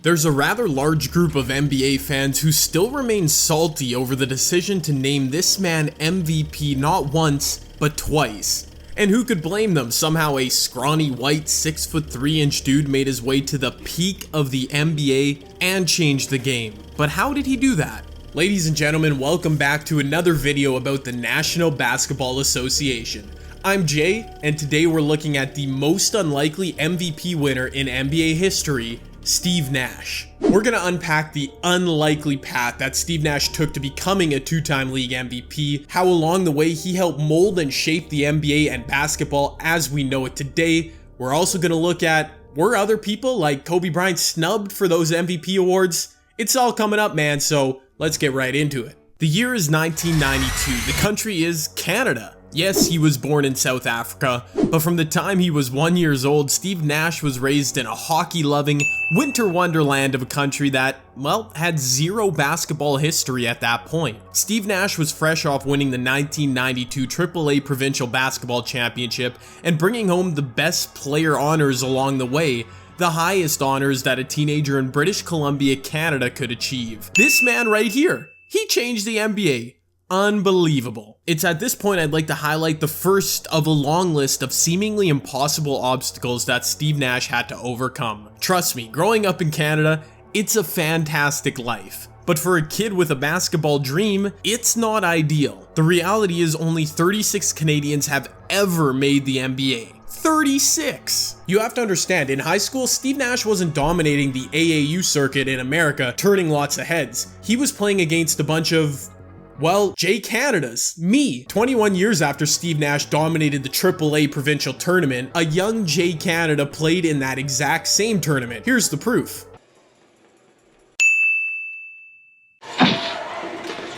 There's a rather large group of NBA fans who still remain salty over the decision to name this man MVP not once, but twice. And who could blame them? Somehow a scrawny white 6'3" dude made his way to the peak of the NBA and changed the game. But how did he do that? Ladies and gentlemen, welcome back to another video about the National Basketball Association. I'm Jay, and today we're looking at the most unlikely MVP winner in NBA history, Steve Nash. We're gonna unpack the unlikely path that Steve Nash took to becoming a two-time league MVP, how along the way he helped mold and shape the NBA and basketball as we know it today. We're also gonna look at, were other people like Kobe Bryant snubbed for those MVP awards? It's all coming up, man, so let's get right into it. The year is 1992. The country is Canada. Yes, he was born in South Africa, but from the time he was 1 year old, Steve Nash was raised in a hockey-loving winter wonderland of a country that, well, had zero basketball history at that point. Steve Nash was fresh off winning the 1992 AAA Provincial Basketball Championship and bringing home the best player honors along the way, the highest honors that a teenager in British Columbia, Canada could achieve. This man right here, he changed the NBA. Unbelievable. It's at this point I'd like to highlight the first of a long list of seemingly impossible obstacles that Steve Nash had to overcome. Trust me, growing up in Canada, it's a fantastic life. But for a kid with a basketball dream, it's not ideal. The reality is only 36 Canadians have ever made the NBA. 36! You have to understand, in high school, Steve Nash wasn't dominating the AAU circuit in America, turning lots of heads. He was playing against a bunch of, well, J Canada's, me. 21 years after Steve Nash dominated the AAA provincial tournament, a young J Canada played in that exact same tournament. Here's the proof.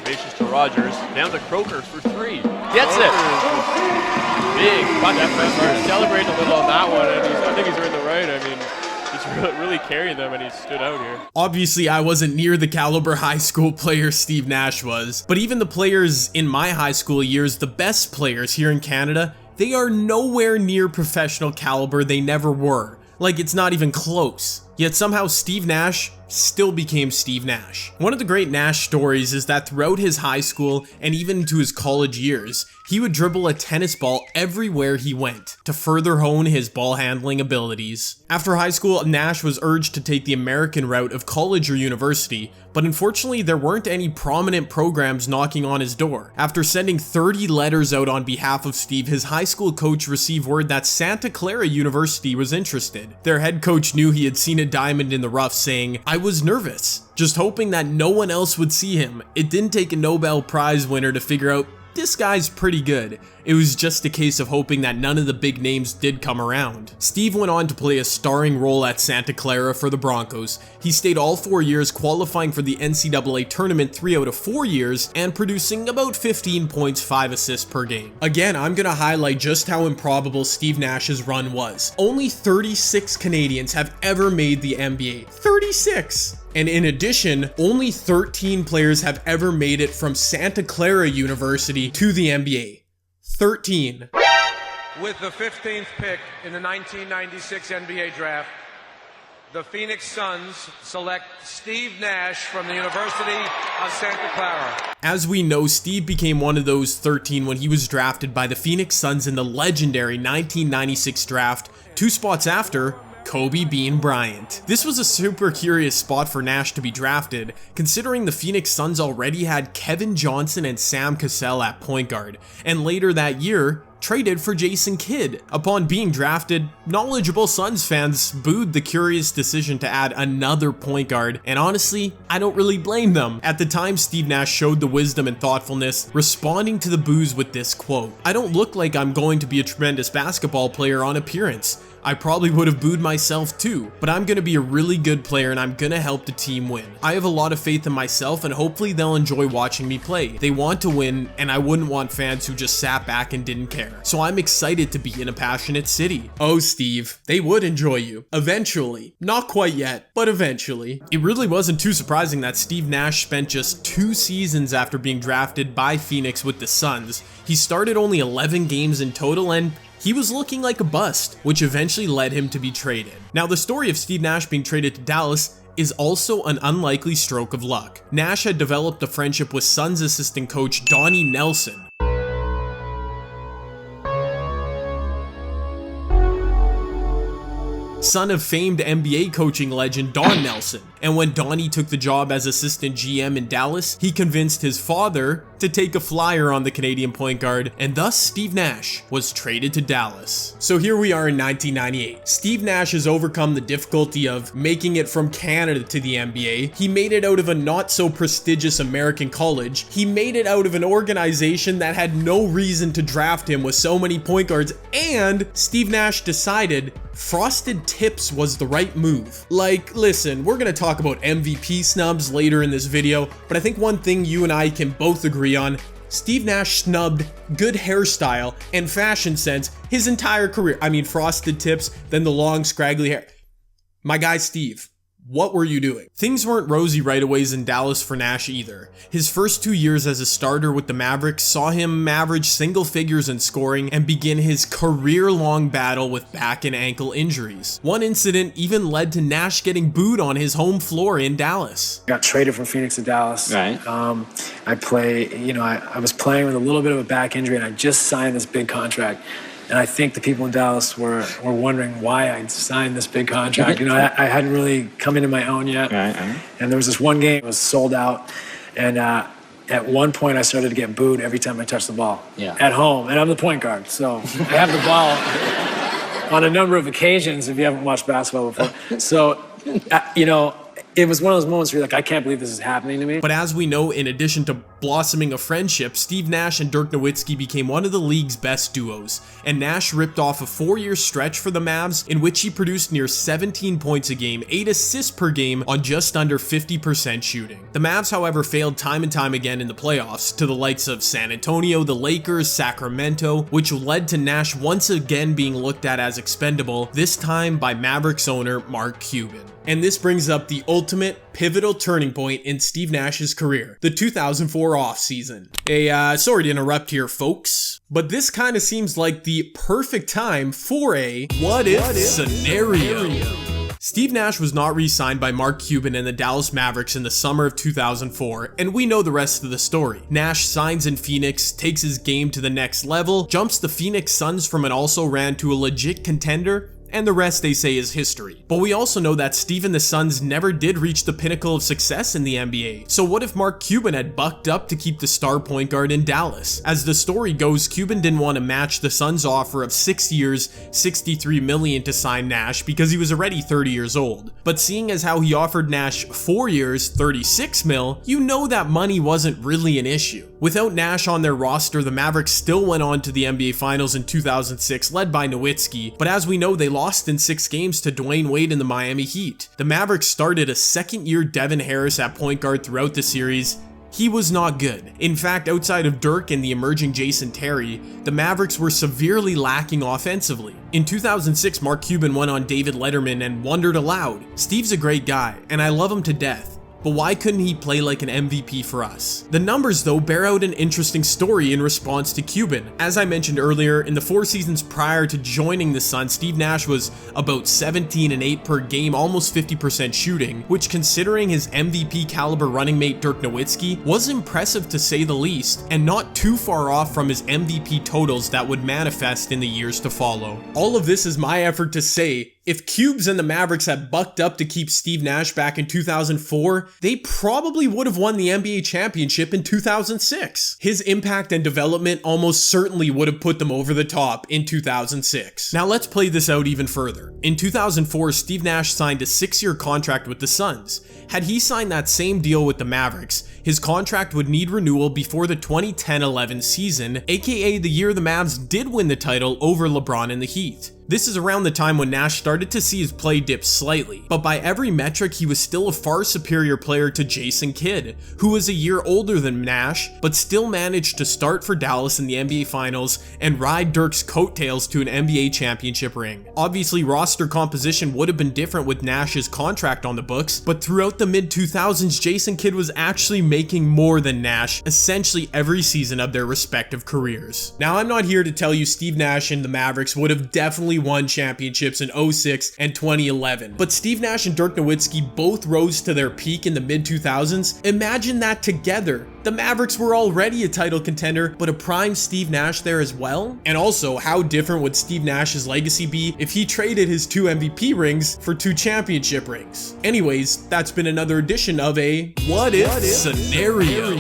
Spacious to Rogers, down to Croker for three. Gets it! Big bucket for Rogers. Celebrating a little on that one, and I think he's in the right. I mean, he's really carrying them, and he stood out here. Obviously, I wasn't near the caliber high school player Steve Nash was, but even the players in my high school years, the best players here in Canada, they are nowhere near professional caliber. They never were. Like, it's not even close. Yet somehow Steve Nash still became Steve Nash. One of the great Nash stories is that throughout his high school and even into his college years, he would dribble a tennis ball everywhere he went to further hone his ball handling abilities. After high school, Nash was urged to take the American route of college or university, but unfortunately there weren't any prominent programs knocking on his door. After sending 30 letters out on behalf of Steve, his high school coach received word that Santa Clara University was interested. Their head coach knew he had seen a diamond in the rough, saying, "I was nervous, just hoping that no one else would see him. It didn't take a Nobel Prize winner to figure out this guy's pretty good. It was just a case of hoping that none of the big names did come around." Steve went on to play a starring role at Santa Clara for the Broncos. He stayed all 4 years, qualifying for the NCAA tournament 3 out of 4 years and producing about 15 points, 5 assists per game. Again, I'm gonna highlight just how improbable Steve Nash's run was. Only 36 Canadians have ever made the NBA. 36! And in addition, only 13 players have ever made it from Santa Clara University to the NBA. 13. With the 15th pick in the 1996 NBA draft, the Phoenix Suns select Steve Nash from the University of Santa Clara. As we know, Steve became one of those 13 when he was drafted by the Phoenix Suns in the legendary 1996 draft, 2 spots after Kobe Bean Bryant. This was a super curious spot for Nash to be drafted, considering the Phoenix Suns already had Kevin Johnson and Sam Cassell at point guard, and later that year, traded for Jason Kidd. Upon being drafted, knowledgeable Suns fans booed the curious decision to add another point guard, and honestly, I don't really blame them. At the time, Steve Nash showed the wisdom and thoughtfulness, responding to the boos with this quote, "I don't look like I'm going to be a tremendous basketball player on appearance. I probably would have booed myself too, but I'm going to be a really good player and I'm going to help the team win. I have a lot of faith in myself and hopefully they'll enjoy watching me play. They want to win and I wouldn't want fans who just sat back and didn't care. So I'm excited to be in a passionate city." Oh, Steve, they would enjoy you. Eventually. Not quite yet, but eventually. It really wasn't too surprising that Steve Nash spent just 2 seasons after being drafted by Phoenix with the Suns. He started only 11 games in total and he was looking like a bust, which eventually led him to be traded. Now, the story of Steve Nash being traded to Dallas is also an unlikely stroke of luck. Nash had developed a friendship with Suns assistant coach Donnie Nelson, son of famed NBA coaching legend Don Nelson. And when Donnie took the job as assistant GM in Dallas, he convinced his father to take a flyer on the Canadian point guard, and thus Steve Nash was traded to Dallas. So here we are in 1998. Steve Nash has overcome the difficulty of making it from Canada to the NBA. He made it out of a not so prestigious American college. He made it out of an organization that had no reason to draft him with so many point guards, and Steve Nash decided frosted tips was the right move. Like, listen, we're gonna talk about MVP snubs later in this video, but I think one thing you and I can both agree on: Steve Nash snubbed good hairstyle and fashion sense his entire career. I mean, frosted tips, then the long scraggly hair. My guy Steve, what were you doing? Things weren't rosy right away in Dallas for Nash either. His first 2 years as a starter with the Mavericks saw him average single figures in scoring and begin his career-long battle with back and ankle injuries. One incident even led to Nash getting booed on his home floor in Dallas. Got traded from Phoenix to Dallas. Right. I was playing with a little bit of a back injury, and I just signed this big contract. And I think the people in Dallas were wondering why I signed this big contract. I hadn't really come into my own yet. Right. And there was this one game, it was sold out. And at one point, I started to get booed every time I touched the ball at home. And I'm the point guard, so I have the ball on a number of occasions if you haven't watched basketball before. So, it was one of those moments where you're like, I can't believe this is happening to me. But as we know, in addition to blossoming a friendship, Steve Nash and Dirk Nowitzki became one of the league's best duos, and Nash ripped off a 4-year stretch for the Mavs in which he produced near 17 points a game, 8 assists per game on just under 50% shooting. The Mavs, however, failed time and time again in the playoffs to the likes of San Antonio, the Lakers, Sacramento, which led to Nash once again being looked at as expendable, this time by Mavericks owner Mark Cuban. And this brings up the ultimate pivotal turning point in Steve Nash's career, the 2004 offseason. Sorry to interrupt here, folks, but this kind of seems like the perfect time for a what-if scenario. Steve Nash was not re-signed by Mark Cuban and the Dallas Mavericks in the summer of 2004, and we know the rest of the story. Nash signs in Phoenix, takes his game to the next level, jumps the Phoenix Suns from an also-ran to a legit contender, and the rest, they say, is history. But we also know that Steve and the Suns never did reach the pinnacle of success in the NBA. So what if Mark Cuban had bucked up to keep the star point guard in Dallas? As the story goes, Cuban didn't want to match the Suns' offer of 6 years, $63 million to sign Nash because he was already 30 years old. But seeing as how he offered Nash 4 years, $36 million, you know that money wasn't really an issue. Without Nash on their roster, the Mavericks still went on to the NBA Finals in 2006, led by Nowitzki, but as we know, they lost in 6 games to Dwayne Wade and the Miami Heat. The Mavericks started a second-year Devin Harris at point guard throughout the series. He was not good. In fact, outside of Dirk and the emerging Jason Terry, the Mavericks were severely lacking offensively. In 2006, Mark Cuban went on David Letterman and wondered aloud, "Steve's a great guy, and I love him to death. But why couldn't he play like an MVP for us?" The numbers, though, bear out an interesting story in response to Cuban. As I mentioned earlier, in the 4 seasons prior to joining the Suns, Steve Nash was about 17 and 8 per game, almost 50% shooting, which, considering his MVP caliber running mate Dirk Nowitzki, was impressive to say the least, and not too far off from his MVP totals that would manifest in the years to follow. All of this is my effort to say, if Cubes and the Mavericks had bucked up to keep Steve Nash back in 2004, they probably would have won the NBA championship in 2006. His impact and development almost certainly would have put them over the top in 2006. Now let's play this out even further. In 2004, Steve Nash signed a 6-year contract with the Suns. Had he signed that same deal with the Mavericks, his contract would need renewal before the 2010-11 season, aka the year the Mavs did win the title over LeBron and the Heat. This is around the time when Nash started to see his play dip slightly, but by every metric he was still a far superior player to Jason Kidd, who was a year older than Nash, but still managed to start for Dallas in the NBA Finals and ride Dirk's coattails to an NBA championship ring. Obviously, roster composition would have been different with Nash's contract on the books, but throughout the mid-2000s, Jason Kidd was actually making more than Nash essentially every season of their respective careers. Now, I'm not here to tell you Steve Nash and the Mavericks would have definitely 2021 championships in 06 and 2011. But Steve Nash and Dirk Nowitzki both rose to their peak in the mid-2000s. Imagine that together. The Mavericks were already a title contender, but a prime Steve Nash there as well? And also, how different would Steve Nash's legacy be if he traded his 2 MVP rings for 2 championship rings? Anyways, that's been another edition of a What If Scenario,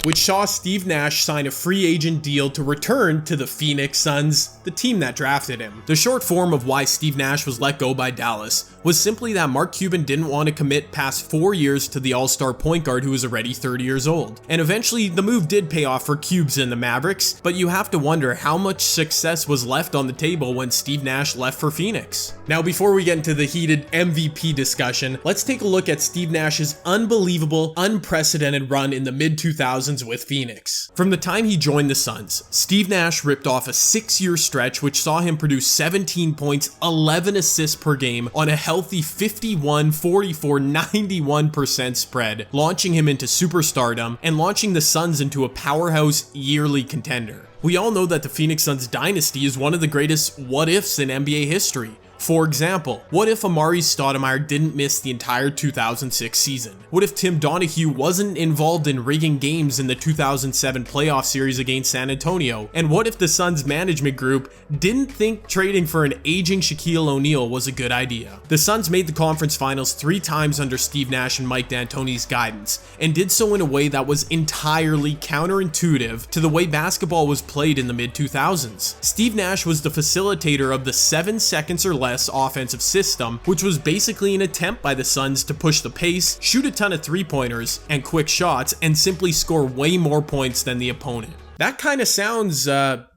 which saw Steve Nash sign a free agent deal to return to the Phoenix Suns, the team that drafted him. The short form of why Steve Nash was let go by Dallas was simply that Mark Cuban didn't want to commit past 4 years to the all-star point guard who was already 30 years old. And eventually the move did pay off for Cubes and the Mavericks, but you have to wonder how much success was left on the table when Steve Nash left for Phoenix. Now, before we get into the heated MVP discussion, let's take a look at Steve Nash's unbelievable, unprecedented run in the mid-2000s with Phoenix. From the time he joined the Suns, Steve Nash ripped off a 6-year stretch which saw him produce 17 points, 11 assists per game on a healthy 51, 44, 91% spread, launching him into superstardom and launching the Suns into a powerhouse yearly contender. We all know that the Phoenix Suns dynasty is one of the greatest what-ifs in NBA history. For example, what if Amari Stoudemire didn't miss the entire 2006 season? What if Tim Donahue wasn't involved in rigging games in the 2007 playoff series against San Antonio? And what if the Suns management group didn't think trading for an aging Shaquille O'Neal was a good idea? The Suns made the conference finals 3 times under Steve Nash and Mike D'Antoni's guidance, and did so in a way that was entirely counterintuitive to the way basketball was played in the mid-2000s. Steve Nash was the facilitator of the 7 seconds or less offensive system, which was basically an attempt by the Suns to push the pace, shoot a ton of 3-pointers and quick shots, and simply score way more points than the opponent. That kind of sounds,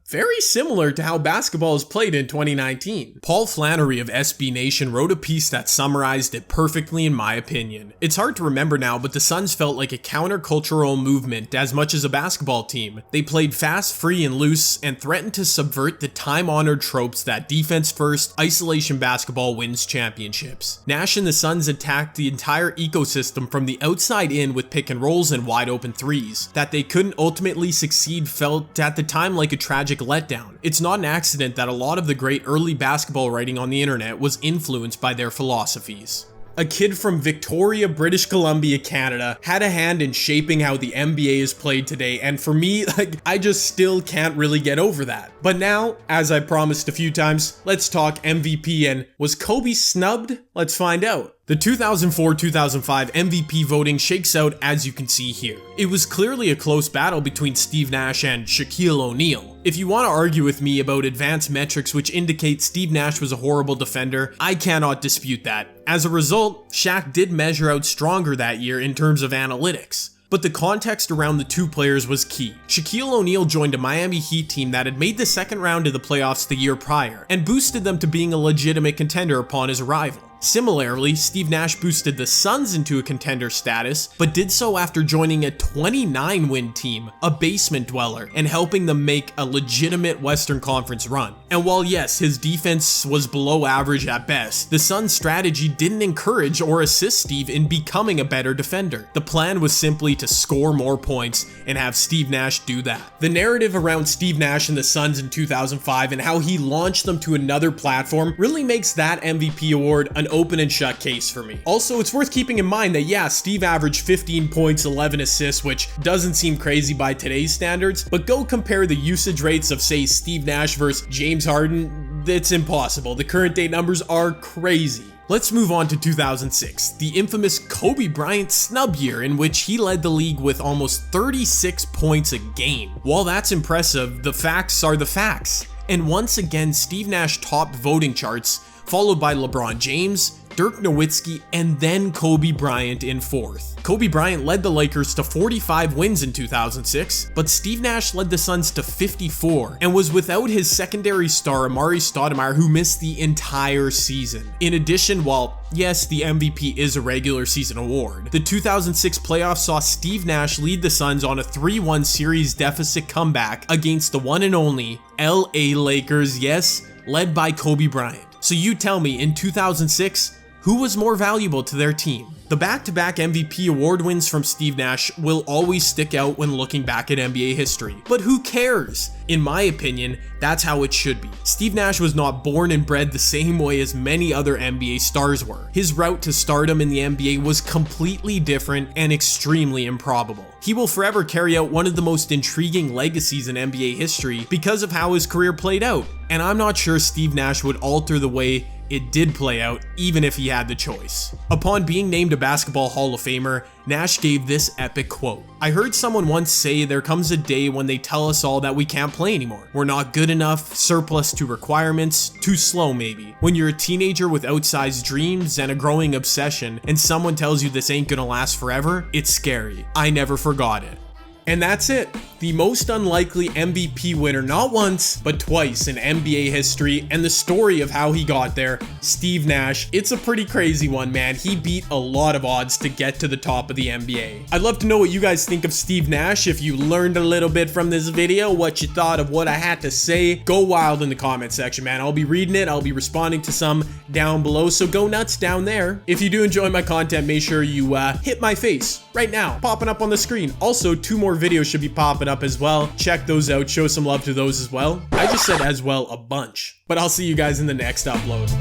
very similar to how basketball is played in 2019. Paul Flannery of SB Nation wrote a piece that summarized it perfectly in my opinion. It's hard to remember now, but the Suns felt like a countercultural movement as much as a basketball team. They played fast, free, and loose, and threatened to subvert the time-honored tropes that defense first, isolation basketball wins championships. Nash and the Suns attacked the entire ecosystem from the outside in with pick and rolls and wide open threes. That they couldn't ultimately succeed felt at the time like a tragic letdown. It's not an accident that a lot of the great early basketball writing on the internet was influenced by their philosophies. A kid from Victoria, British Columbia, Canada had a hand in shaping how the NBA is played today, and for me, I just still can't really get over that. But now, as I promised a few times, let's talk MVP, and was Kobe snubbed? Let's find out. The 2004-2005 MVP voting shakes out as you can see here. It was clearly a close battle between Steve Nash and Shaquille O'Neal. If you want to argue with me about advanced metrics which indicate Steve Nash was a horrible defender, I cannot dispute that. As a result, Shaq did measure out stronger that year in terms of analytics. But the context around the two players was key. Shaquille O'Neal joined a Miami Heat team that had made the second round of the playoffs the year prior, and boosted them to being a legitimate contender upon his arrival. Similarly, Steve Nash boosted the Suns into a contender status, but did so after joining a 29-win team, a basement dweller, and helping them make a legitimate Western Conference run. And while yes, his defense was below average at best, the Suns' strategy didn't encourage or assist Steve in becoming a better defender. The plan was simply to score more points and have Steve Nash do that. The narrative around Steve Nash and the Suns in 2005 and how he launched them to another platform really makes that MVP award an open and shut case for me. Also, it's worth keeping in mind that yeah, Steve averaged 15 points, 11 assists, which doesn't seem crazy by today's standards, but go compare the usage rates of say Steve Nash versus James Harden, it's impossible. The current day numbers are crazy. Let's move on to 2006, the infamous Kobe Bryant snub year in which he led the league with almost 36 points a game. While that's impressive, the facts are the facts. And once again, Steve Nash topped voting charts, followed by LeBron James, Dirk Nowitzki, and then Kobe Bryant in fourth. Kobe Bryant led the Lakers to 45 wins in 2006, but Steve Nash led the Suns to 54 and was without his secondary star Amari Stoudemire, who missed the entire season. In addition, while yes, the MVP is a regular season award, the 2006 playoffs saw Steve Nash lead the Suns on a 3-1 series deficit comeback against the one and only LA Lakers, yes, led by Kobe Bryant. So you tell me, in 2006, who was more valuable to their team? The back-to-back MVP award wins from Steve Nash will always stick out when looking back at NBA history, but who cares? In my opinion, that's how it should be. Steve Nash was not born and bred the same way as many other NBA stars were. His route to stardom in the NBA was completely different and extremely improbable. He will forever carry out one of the most intriguing legacies in NBA history because of how his career played out, and I'm not sure Steve Nash would alter the way it did play out, even if he had the choice. Upon being named a Basketball Hall of Famer, Nash gave this epic quote. "I heard someone once say there comes a day when they tell us all that we can't play anymore. We're not good enough, surplus to requirements, too slow maybe. When you're a teenager with outsized dreams and a growing obsession, and someone tells you this ain't gonna last forever, it's scary. I never forgot it." And that's it. The most unlikely MVP winner not once, but twice in NBA history, and the story of how he got there, Steve Nash. It's a pretty crazy one, man. He beat a lot of odds to get to the top of the NBA. I'd love to know what you guys think of Steve Nash. If you learned a little bit from this video, what you thought of what I had to say, go wild in the comment section, man. I'll be reading it. I'll be responding to some down below, so go nuts down there. If you do enjoy my content, make sure you hit my face right now, popping up on the screen. Also, 2 more videos should be popping up as well. Check those out. Show some love to those as well. I just said as well a bunch. But I'll see you guys in the next upload.